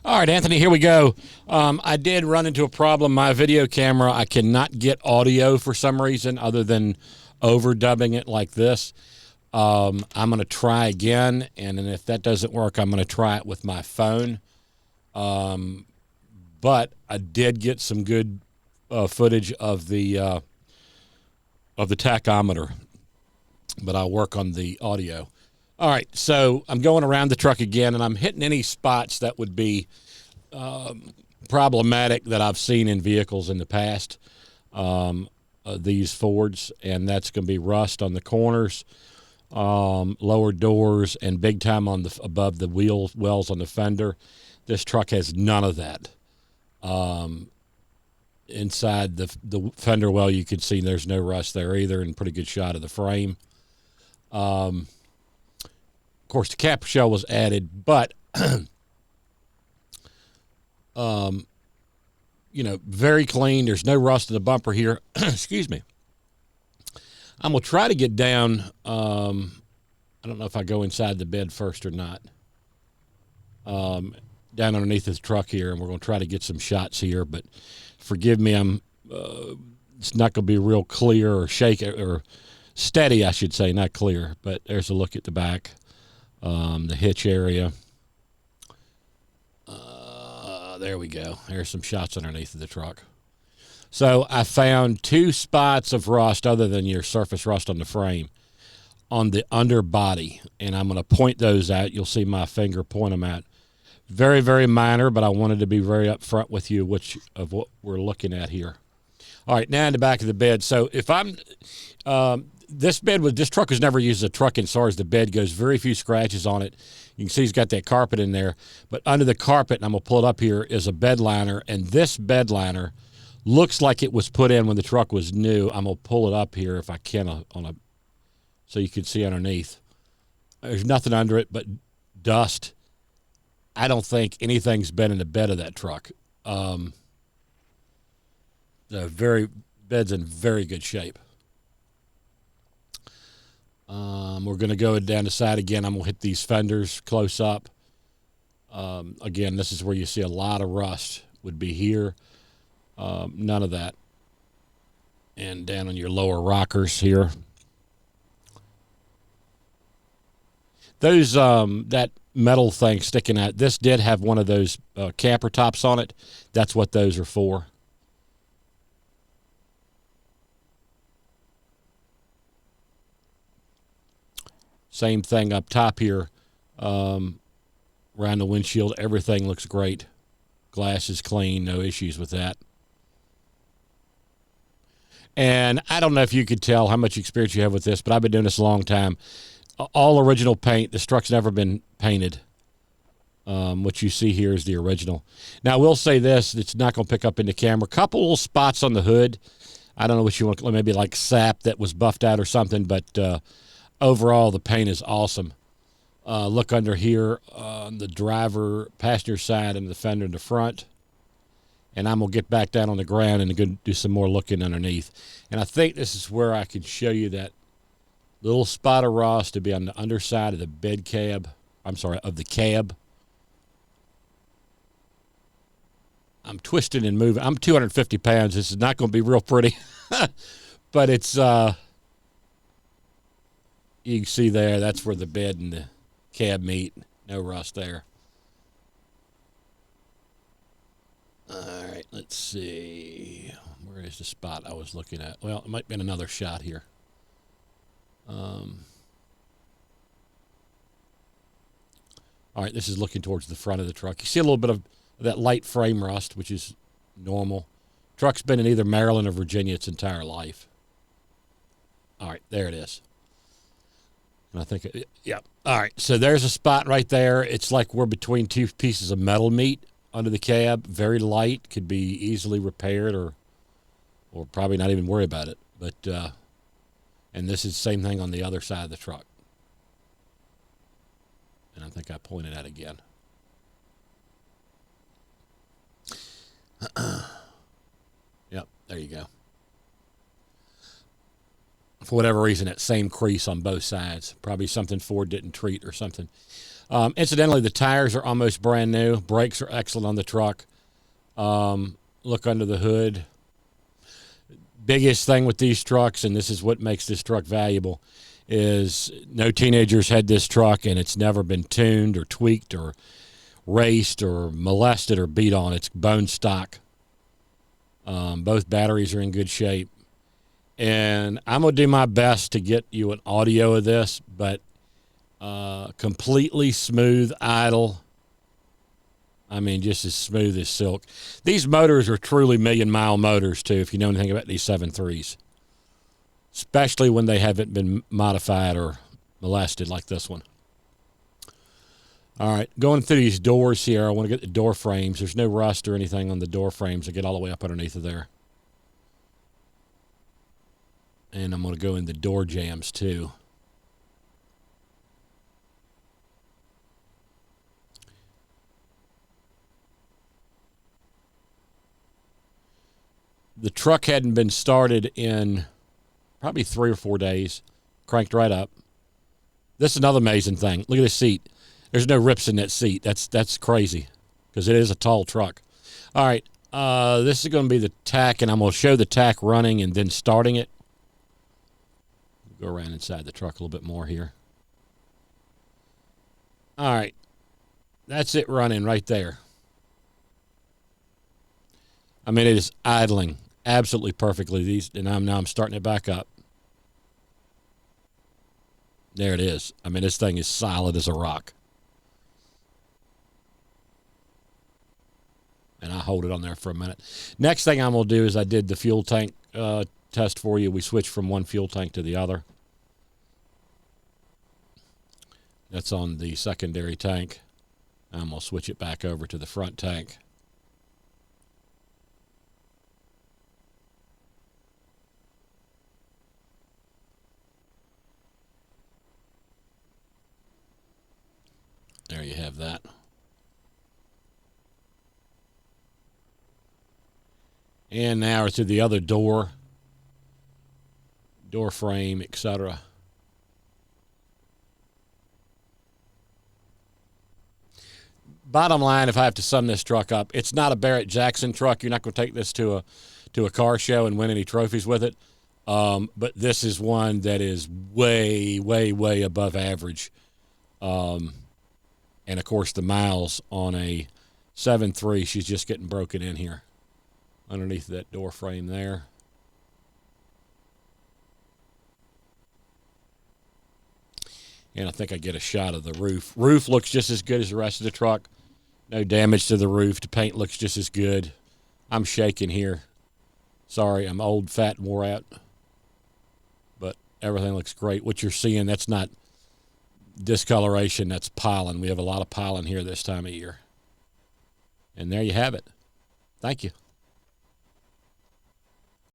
All right, Anthony, here we go. I did run into a problem. My video camera, I cannot get audio for some reason other than overdubbing it like this. I'm going to try again, and then if that doesn't work, I'm going to try it with my phone. But I did get some good footage of the tachometer, but I'll work on the audio. All right, so I'm going around the truck again, and I'm hitting any spots that would be problematic that I've seen in vehicles in the past, these Fords, and that's going to be rust on the corners, lower doors, and big time on the above the wheel wells on the fender. This truck has none of that. Inside the fender well, you can see there's no rust there either, and pretty good shot of the frame. Of course, the cap shell was added, but very clean. There's no rust in the bumper here. Excuse me. I'm gonna try to get down. I don't know if I go inside the bed first or not. Down underneath this truck here, and we're gonna try to get some shots here. But forgive me, it's not gonna be real clear or shake or steady, I should say, not clear. But there's a look at the back. The hitch area. There we go. There's some shots underneath of the truck. So I found two spots of rust other than your surface rust on the frame on the underbody, and I'm going to point those out. You'll see my finger point them out. Very, very minor, but I wanted to be very upfront with you of what we're looking at here. All right, now in the back of the bed. So if I'm this truck was never used as a truck, and as far as the bed goes, very few scratches on it. You can see he's got that carpet in there, but under the carpet, and I'm gonna pull it up here, is a bed liner, and this bed liner looks like it was put in when the truck was new. I'm gonna pull it up here if I can so you can see underneath. There's nothing under it but dust. I don't think anything's been in the bed of that truck. The bed's in very good shape. We're going to go down the side again. I'm going to hit these fenders close up. Again, this is where you see a lot of rust would be here. None of that. And down on your lower rockers here. Those, that metal thing sticking out, this did have one of those camper tops on it. That's what those are for. Same thing up top here, around the windshield. Everything looks great. Glass is clean, no issues with that. And I don't know if you could tell how much experience you have with this, but I've been doing this a long time. All original paint. This truck's never been painted. What you see here is the original. Now, I will say this. It's not going to pick up in the camera. A couple little spots on the hood. I don't know what you want to call it. Maybe like sap that was buffed out or something, but overall, the paint is awesome. Look under here on the driver, passenger side, and the fender in the front. And I'm going to get back down on the ground and go do some more looking underneath. And I think this is where I can show you that little spot of rust to be on the underside of the bed cab. Of the cab. I'm twisting and moving. I'm 250 pounds. This is not going to be real pretty. But it's... you can see there, that's where the bed and the cab meet. No rust there. All right, let's see. Where is the spot I was looking at? Well, it might be another shot here. All right, this is looking towards the front of the truck. You see a little bit of that light frame rust, which is normal. Truck's been in either Maryland or Virginia its entire life. All right, there it is. And I think, yeah. All right, so there's a spot right there. It's like we're between two pieces of metal meat under the cab. Very light, could be easily repaired or probably not even worry about it. But, and this is the same thing on the other side of the truck. And I think I pointed out again. Yep, there you go. For whatever reason, that same crease on both sides. Probably something Ford didn't treat or something. Incidentally, the tires are almost brand new. Brakes are excellent on the truck. Look under the hood. Biggest thing with these trucks, and this is what makes this truck valuable, is no teenagers had this truck, and it's never been tuned or tweaked or raced or molested or beat on. It's bone stock. Both batteries are in good shape. And I'm going to do my best to get you an audio of this, but completely smooth idle. I mean, just as smooth as silk. These motors are truly million-mile motors, too, if you know anything about these 7.3s, especially when they haven't been modified or molested like this one. All right, going through these doors here, I want to get the door frames. There's no rust or anything on the door frames. I get all the way up underneath of there. And I'm going to go in the door jambs, too. The truck hadn't been started in probably 3 or 4 days. Cranked right up. This is another amazing thing. Look at this seat. There's no rips in that seat. That's crazy because it is a tall truck. All right, this is going to be the tack, and I'm going to show the tack running and then starting it. Go around inside the truck a little bit more here. All right, that's it running right there. I mean, it is idling absolutely perfectly. And I'm starting it back up. There it is. I mean, this thing is solid as a rock. And I hold it on there for a minute. Next thing I'm going to do is I did the fuel tank test for you. We switched from one fuel tank to the other. That's on the secondary tank. I'm going to switch it back over to the front tank. There you have that. And now we're to the other door frame, etc. Bottom line, if I have to sum this truck up, it's not a Barrett-Jackson truck. You're not going to take this to a car show and win any trophies with it. But this is one that is way, way, way above average. And, of course, the miles on a 7.3, she's just getting broken in here underneath that door frame there. And I think I get a shot of the roof. Roof looks just as good as the rest of the truck. No damage to the roof. The paint looks just as good. I'm shaking here. Sorry, I'm old, fat, and wore out. But everything looks great. What you're seeing, that's not discoloration, that's pollen. We have a lot of pollen here this time of year. And there you have it. Thank you.